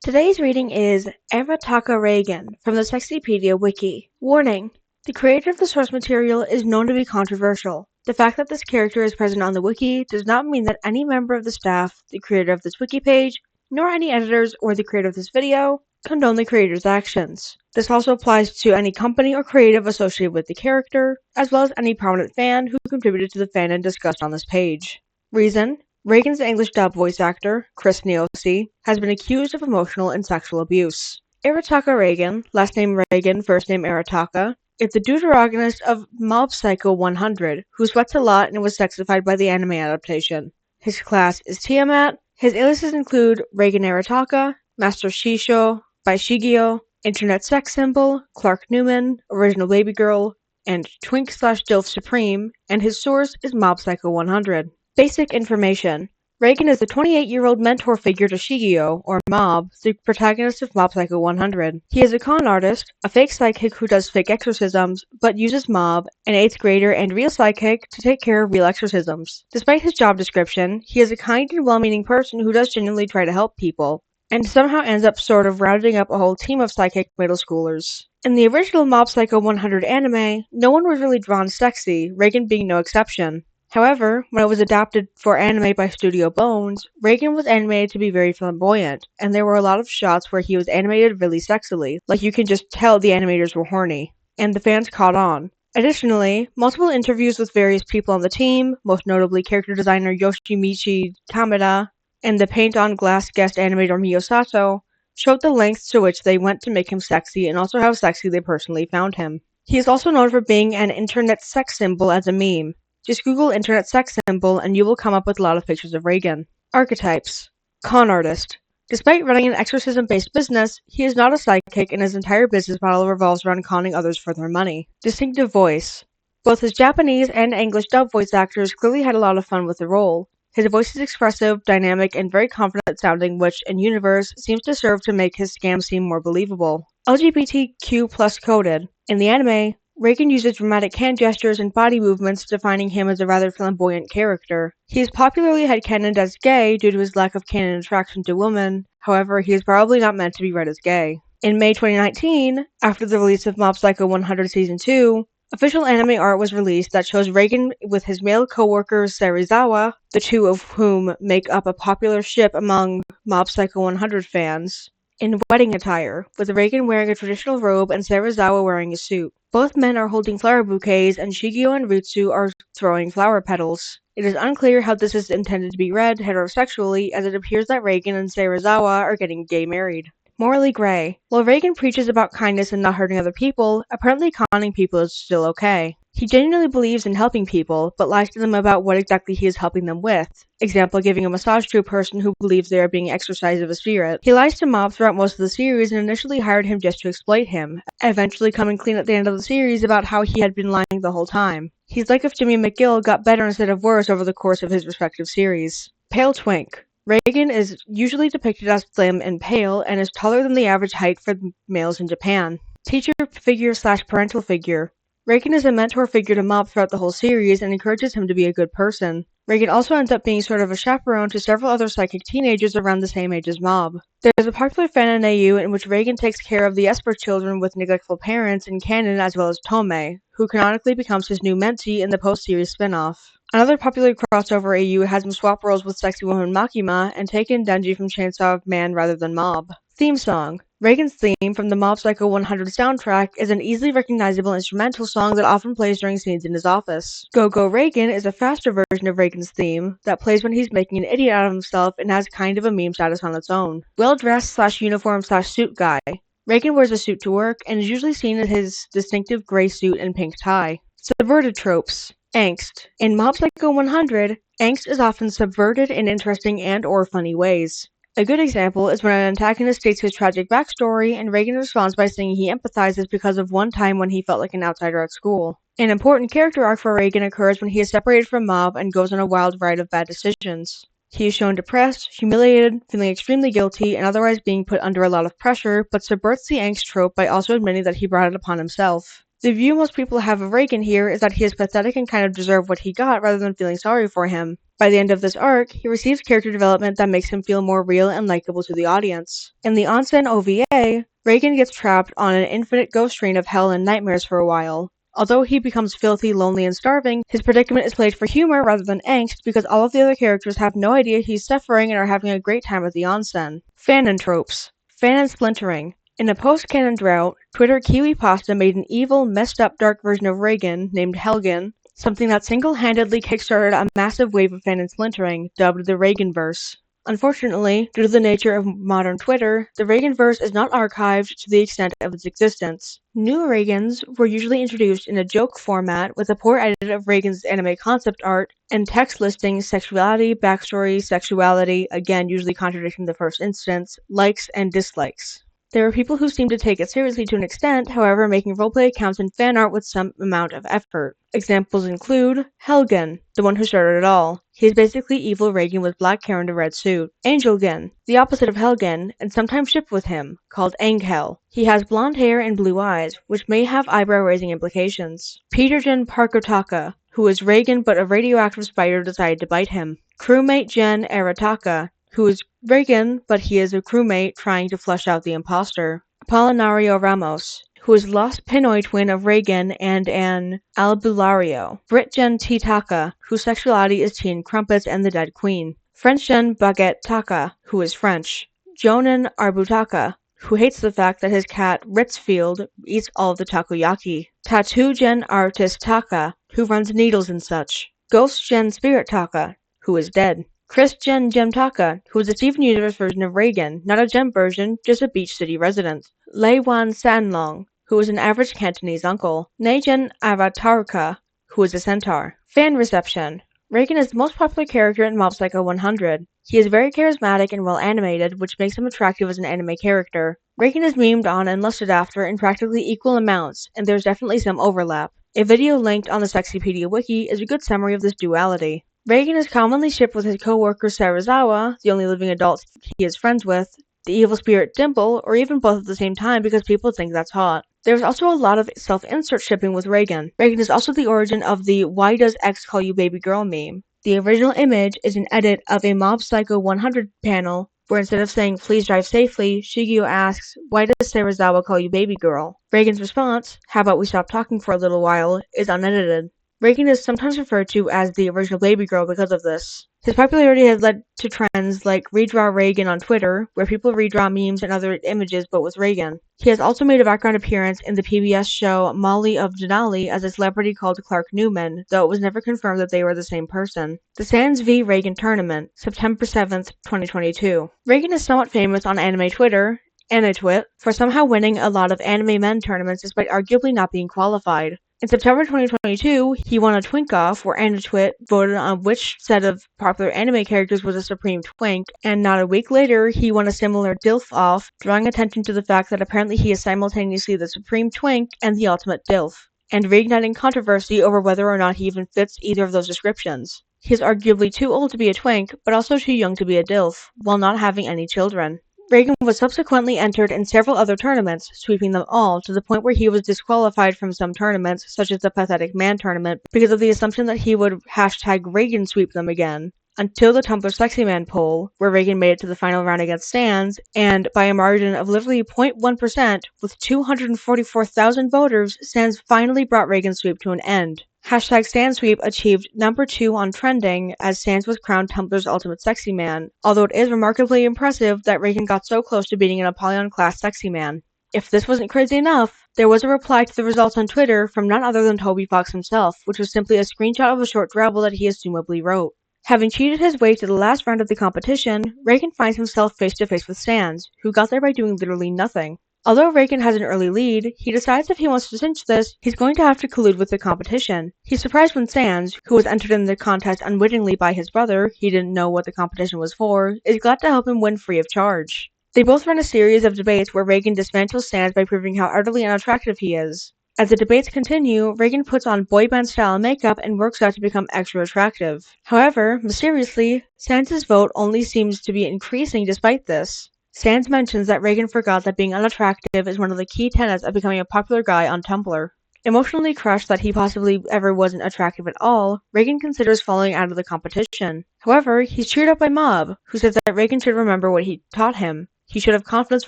Today's reading is Arataka Reigen from the Sexypedia Wiki. Warning: the creator of the source material is known to be controversial. The fact that this character is present on the wiki does not mean that any member of the staff, the creator of this wiki page, nor any editors or the creator of this video condone the creator's actions. This also applies to any company or creative associated with the character, as well as any prominent fan who contributed to the fandom discussed on this page. Reason: Reagan's English dub voice actor, Chris Neosey, has been accused of emotional and sexual abuse. Arataka Reigen, last name Reigen, first name Arataka, is the deuteragonist of Mob Psycho 100, who sweats a lot and was sexified by the anime adaptation. His class is Tiamat. His aliases include Reigen Arataka, Master Shisho, by Shigeo, Internet Sex Symbol, Clark Newman, Original Baby Girl, and Twink/Dilf Supreme, and his source is Mob Psycho 100. Basic information: Reigen is the 28-year-old mentor figure to Shigeo, or Mob, the protagonist of Mob Psycho 100. He is a con artist, a fake psychic who does fake exorcisms, but uses Mob, an 8th grader and real psychic, to take care of real exorcisms. Despite his job description, he is a kind and well-meaning person who does genuinely try to help people, and somehow ends up sort of rounding up a whole team of psychic middle schoolers. In the original Mob Psycho 100 anime, no one was really drawn sexy, Reigen being no exception. However, when it was adapted for anime by Studio Bones, Reigen was animated to be very flamboyant, and there were a lot of shots where he was animated really sexily, like you can just tell the animators were horny, and the fans caught on. Additionally, multiple interviews with various people on the team, most notably character designer Yoshimichi Kameda, and the paint-on-glass guest animator Miyasato, showed the lengths to which they went to make him sexy and also how sexy they personally found him. He is also known for being an internet sex symbol as a meme. Just Google internet sex symbol and you will come up with a lot of pictures of Reigen. Archetypes: con artist. Despite running an exorcism-based business, he is not a psychic and his entire business model revolves around conning others for their money. Distinctive voice. Both his Japanese and English dub voice actors clearly had a lot of fun with the role. His voice is expressive, dynamic, and very confident sounding, which, in universe, seems to serve to make his scam seem more believable. LGBTQ+ coded. In the anime, Reigen uses dramatic hand gestures and body movements, defining him as a rather flamboyant character. He is popularly headcanoned as gay due to his lack of canon attraction to women, however, he is probably not meant to be read as gay. In May 2019, after the release of Mob Psycho 100 Season 2, official anime art was released that shows Reigen with his male co-worker Serizawa, the two of whom make up a popular ship among Mob Psycho 100 fans, in wedding attire, with Reigen wearing a traditional robe and Serizawa wearing a suit. Both men are holding flower bouquets, and Shigeo and Ritsu are throwing flower petals. It is unclear how this is intended to be read heterosexually, as it appears that Reigen and Serizawa are getting gay married. Morally gray. While Reigen preaches about kindness and not hurting other people, apparently conning people is still okay. He genuinely believes in helping people, but lies to them about what exactly he is helping them with. Example, giving a massage to a person who believes they are being exorcised of a spirit. He lies to Mob throughout most of the series and initially hired him just to exploit him, eventually coming clean at the end of the series about how he had been lying the whole time. He's like if Jimmy McGill got better instead of worse over the course of his respective series. Pale twink. Reigen is usually depicted as slim and pale and is taller than the average height for males in Japan. Teacher figure/parental figure. Reigen is a mentor figure to Mob throughout the whole series and encourages him to be a good person. Reigen also ends up being sort of a chaperone to several other psychic teenagers around the same age as Mob. There is a popular fan in AU in which Reigen takes care of the Esper children with neglectful parents in canon, as well as Tomei, who canonically becomes his new mentee in the post-series spin-off. Another popular crossover AU has him swap roles with sexy woman Makima and take in Denji from Chainsaw Man rather than Mob. Theme song. Reigen's theme from the Mob Psycho 100 soundtrack is an easily recognizable instrumental song that often plays during scenes in his office. Go Go Reigen is a faster version of Reigen's theme that plays when he's making an idiot out of himself and has kind of a meme status on its own. Well-dressed/uniform/suit guy. Reigen wears a suit to work and is usually seen in his distinctive gray suit and pink tie. Subverted tropes. Angst. In Mob Psycho 100, angst is often subverted in interesting and/or funny ways. A good example is when an antagonist states his tragic backstory, and Reigen responds by saying he empathizes because of one time when he felt like an outsider at school. An important character arc for Reigen occurs when he is separated from Mob and goes on a wild ride of bad decisions. He is shown depressed, humiliated, feeling extremely guilty, and otherwise being put under a lot of pressure, but subverts the angst trope by also admitting that he brought it upon himself. The view most people have of Reigen here is that he is pathetic and kind of deserved what he got rather than feeling sorry for him. By the end of this arc, he receives character development that makes him feel more real and likable to the audience. In the Onsen OVA, Reigen gets trapped on an infinite ghost train of hell and nightmares for a while. Although he becomes filthy, lonely, and starving, his predicament is played for humor rather than angst because all of the other characters have no idea he's suffering and are having a great time at the onsen. Fanon tropes. Fanon splintering. In a post-canon drought, Twitter Kiwi Pasta made an evil, messed-up dark version of Reigen named Helgen, something that single-handedly kickstarted a massive wave of fanon splintering, dubbed the Reigenverse. Unfortunately, due to the nature of modern Twitter, the Reigenverse is not archived to the extent of its existence. New Reigens were usually introduced in a joke format with a poor edit of Reigen's anime concept art and text listing sexuality, backstory, sexuality, again usually contradicting the first instance, likes and dislikes. There are people who seem to take it seriously to an extent, however, making roleplay accounts and fan art with some amount of effort. Examples include Helgen, the one who started it all. He is basically evil Reigen with black hair and a red suit. Angelgen, the opposite of Helgen, and sometimes shipped with him, called Angel. He has blonde hair and blue eyes, which may have eyebrow-raising implications. Petergen Parkotaka, who is Reigen but a radioactive spider decided to bite him. Crewmate Gen Arataka, who is Reigen, but he is a crewmate trying to flush out the imposter. Apolinario Ramos, who is lost Pinoy twin of Reigen and an Albulario. Brit-gen T-Taka, whose sexuality is tea and crumpets and the dead queen. French-gen Baguette Taka, who is French. Jonan Arbutaka, who hates the fact that his cat Ritzfield eats all of the takoyaki. Tattoo-gen Artist Taka, who runs needles and such. Ghost-gen Spirit Taka, who is dead. Chris-gen Gemtaka, who is a Steven Universe version of Reigen, not a gem version, just a beach city resident. Leiwan Sanlong, who is an average Cantonese uncle. Nei-gen Avatarka, who is a centaur. Fan reception. Reigen is the most popular character in Mob Psycho 100. He is very charismatic and well animated, which makes him attractive as an anime character. Reigen is memed on and lusted after in practically equal amounts, and there's definitely some overlap. A video linked on the Sexypedia wiki is a good summary of this duality. Reigen is commonly shipped with his co-worker Sarazawa, the only living adult he is friends with, the evil spirit Dimple, or even both at the same time because people think that's hot. There's also a lot of self-insert shipping with Reigen. Reigen is also the origin of the "Why does X call you baby girl" meme. The original image is an edit of a Mob Psycho 100 panel where instead of saying "please drive safely," Shigeo asks, "Why does Sarazawa call you baby girl?" Reigen's response, "How about we stop talking for a little while," is unedited. Reigen is sometimes referred to as the original baby girl because of this. His popularity has led to trends like Redraw Reigen on Twitter, where people redraw memes and other images but with Reigen. He has also made a background appearance in the PBS show Molly of Denali as a celebrity called Clark Newman, though it was never confirmed that they were the same person. The Sans v Reigen Tournament, September 7th, 2022. Reigen is somewhat famous on anime Twitter, Anitwit, for somehow winning a lot of anime men tournaments despite arguably not being qualified. In September 2022, he won a Twink-Off where Anitwit voted on which set of popular anime characters was a supreme twink, and not a week later, he won a similar Dilf-Off, drawing attention to the fact that apparently he is simultaneously the supreme twink and the ultimate Dilf, and reigniting controversy over whether or not he even fits either of those descriptions. He is arguably too old to be a twink, but also too young to be a Dilf, while not having any children. Reigen was subsequently entered in several other tournaments, sweeping them all, to the point where he was disqualified from some tournaments, such as the Pathetic Man tournament, because of the assumption that he would #Reigen sweep them again, until the Tumblr Sexy Man poll, where Reigen made it to the final round against Sans, and by a margin of literally 0.1%, with 244,000 voters, Sans finally brought Reigen's sweep to an end. #SansSweep achieved number 2 on trending as Sans was crowned Tumblr's ultimate sexy man, although it is remarkably impressive that Reigen got so close to beating an Apollyon-class sexy man. If this wasn't crazy enough, there was a reply to the results on Twitter from none other than Toby Fox himself, which was simply a screenshot of a short drabble that he assumably wrote. Having cheated his way to the last round of the competition, Reigen finds himself face to face with Sans, who got there by doing literally nothing. Although Reigen has an early lead, he decides if he wants to cinch this, he's going to have to collude with the competition. He's surprised when Sans, who was entered in the contest unwittingly by his brother, he didn't know what the competition was for, is glad to help him win free of charge. They both run a series of debates where Reigen dismantles Sans by proving how utterly unattractive he is. As the debates continue, Reigen puts on boy band style makeup and works out to become extra attractive. However, mysteriously, Sans' vote only seems to be increasing despite this. Sans mentions that Reigen forgot that being unattractive is one of the key tenets of becoming a popular guy on Tumblr. Emotionally crushed that he possibly ever wasn't attractive at all, Reigen considers falling out of the competition. However, he's cheered up by Mob, who says that Reigen should remember what he taught him. He should have confidence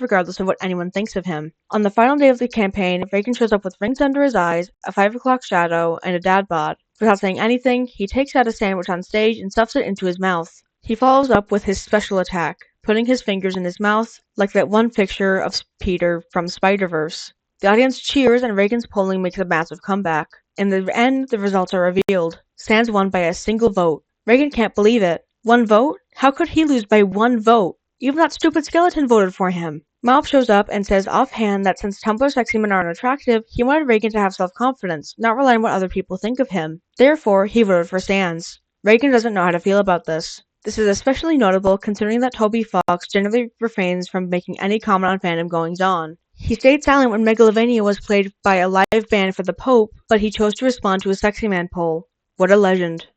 regardless of what anyone thinks of him. On the final day of the campaign, Reigen shows up with rings under his eyes, a 5 o'clock shadow, and a dad bod. Without saying anything, he takes out a sandwich on stage and stuffs it into his mouth. He follows up with his special attack, putting his fingers in his mouth, like that one picture of Peter from Spider-Verse. The audience cheers and Reigen's polling makes a massive comeback. In the end, the results are revealed. Sans won by a single vote. Reigen can't believe it. 1 vote? How could he lose by 1 vote? Even that stupid skeleton voted for him. Mob shows up and says offhand that since Tumblr sexy men aren't attractive, he wanted Reigen to have self-confidence, not rely on what other people think of him. Therefore, he voted for Sans. Reigen doesn't know how to feel about this. This is especially notable considering that Toby Fox generally refrains from making any comment on fandom goings-on. He stayed silent when Megalovania was played by a live band for the Pope, but he chose to respond to a sexy man poll. What a legend.